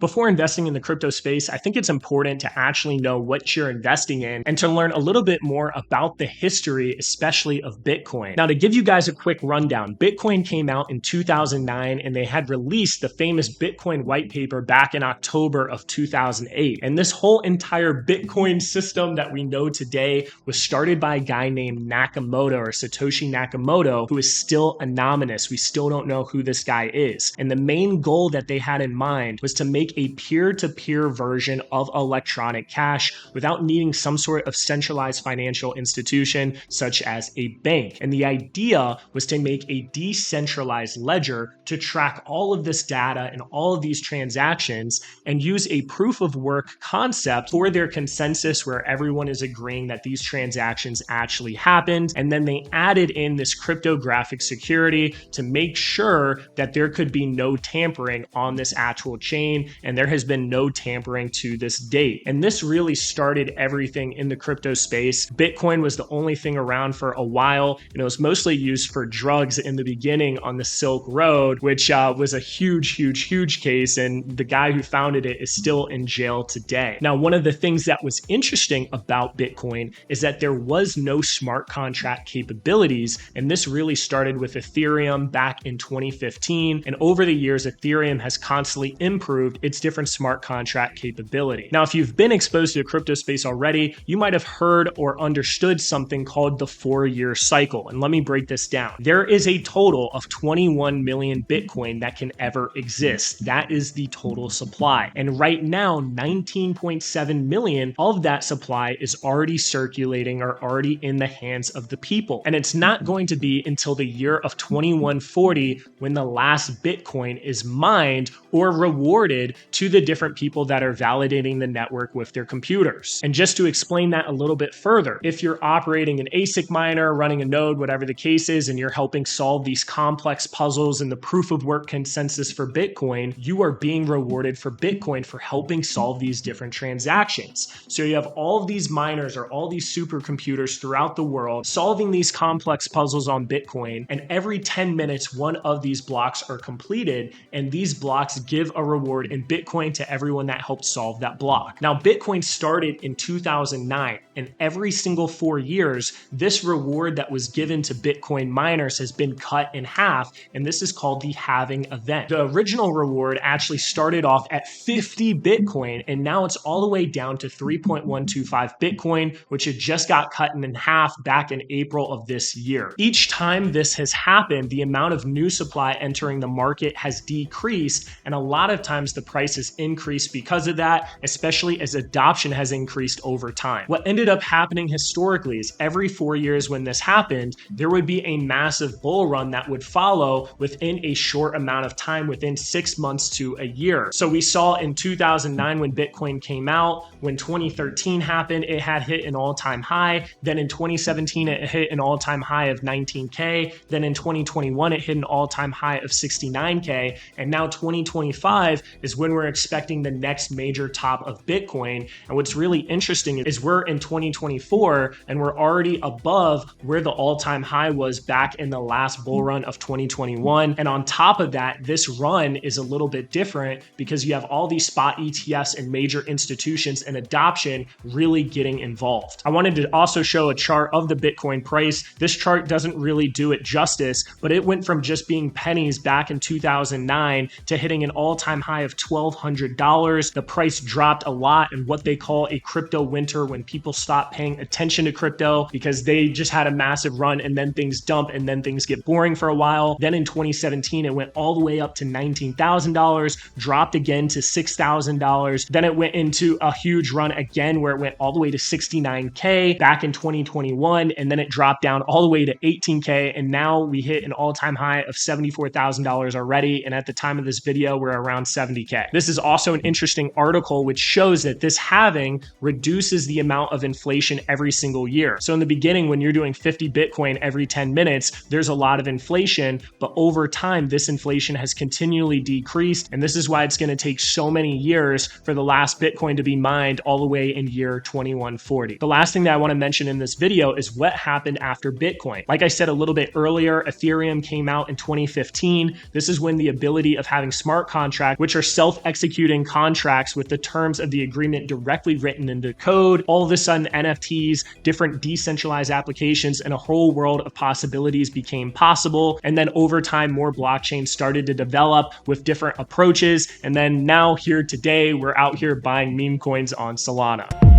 Before investing in the crypto space, I think it's important to actually know what you're investing in and to learn a little bit more about the history, especially of Bitcoin. Now, to give you guys a quick rundown, Bitcoin came out in 2009 and they had released the famous Bitcoin white paper back in October of 2008. And this whole entire Bitcoin system that we know today was started by a guy named Nakamoto or Satoshi Nakamoto, who is still anonymous. We still don't know who this guy is. And the main goal that they had in mind was to make a peer-to-peer version of electronic cash without needing some sort of centralized financial institution such as a bank. And the idea was to make a decentralized ledger to track all of this data and all of these transactions and use a proof of work concept for their consensus where everyone is agreeing that these transactions actually happened. And then they added in this cryptographic security to make sure that there could be no tampering on this actual chain. And there has been no tampering to this date. And this really started everything in the crypto space. Bitcoin was the only thing around for a while, and it was mostly used for drugs in the beginning on the Silk Road, which was a huge case. And the guy who founded it is still in jail today. Now, one of the things that was interesting about Bitcoin is that there was no smart contract capabilities. And this really started with Ethereum back in 2015. And over the years, Ethereum has constantly improved its different smart contract capability. Now, if you've been exposed to the crypto space already, you might have heard or understood something called the 4-year cycle. And let me break this down. There is a total of 21 million Bitcoin that can ever exist. That is the total supply. And right now, 19.7 million of that supply is already circulating or already in the hands of the people. And it's not going to be until the year of 2140 when the last Bitcoin is mined or rewarded to the different people that are validating the network with their computers. And just to explain that a little bit further, if you're operating an ASIC miner, running a node, whatever the case is, and you're helping solve these complex puzzles and the proof of work consensus for Bitcoin, you are being rewarded for Bitcoin for helping solve these different transactions. So you have all of these miners or all these supercomputers throughout the world solving these complex puzzles on Bitcoin, and every 10 minutes, one of these blocks are completed, and these blocks give a reward in Bitcoin to everyone that helped solve that block. Now, Bitcoin started in 2009, and every single 4 years, this reward that was given to Bitcoin miners has been cut in half, and this is called the halving event. The original reward actually started off at 50 Bitcoin, and now it's all the way down to 3.125 Bitcoin, which had just got cut in half back in April of this year. Each time this has happened, the amount of new supply entering the market has decreased, and a lot of times the price has increased because of that, especially as adoption has increased over time. What ended up happening historically is every 4 years when this happened, there would be a massive bull run that would follow within a short amount of time, within 6 months to a year. So we saw in 2009 when Bitcoin came out, when 2013 happened, it had hit an all-time high. Then in 2017, it hit an all-time high of 19K. Then in 2021, it hit an all-time high of 69K. And now 2025 is when we're expecting the next major top of Bitcoin. And what's really interesting is we're in 2024 and we're already above where the all-time high was back in the last bull run of 2021. And on top of that, this run is a little bit different because you have all these spot ETFs and major institutions and adoption really getting involved. I wanted to also show a chart of the Bitcoin price. This chart doesn't really do it justice, but it went from just being pennies back in 2009 to hitting an all-time high of $1,200. The price dropped a lot in what they call a crypto winter, when people stop paying attention to crypto because they just had a massive run and then things dump and then things get boring for a while. Then in 2017, it went all the way up to $19,000, dropped again to $6,000. Then it went into a huge run again where it went all the way to 69K back in 2021, and then it dropped down all the way to 18K, and now we hit an all-time high of $74,000 already, and at the time of this video, we're around 70K. This is also an interesting article which shows that this halving reduces the amount of inflation every single year. So in the beginning, when you're doing 50 Bitcoin every 10 minutes, there's a lot of inflation, but over time, this inflation has continually decreased, and this is why it's going to take so many years for the last Bitcoin to be mined all the way in year 2140. The last thing that I want to mention in this video is what happened after Bitcoin. Like I said a little bit earlier, Ethereum came out in 2015. This is when the ability of having smart contracts, which are self-executing contracts with the terms of the agreement directly written into code. All of a sudden, NFTs, different decentralized applications, and a whole world of possibilities became possible. And then over time, more blockchains started to develop with different approaches. And then now here today, we're out here buying meme coins on Solana.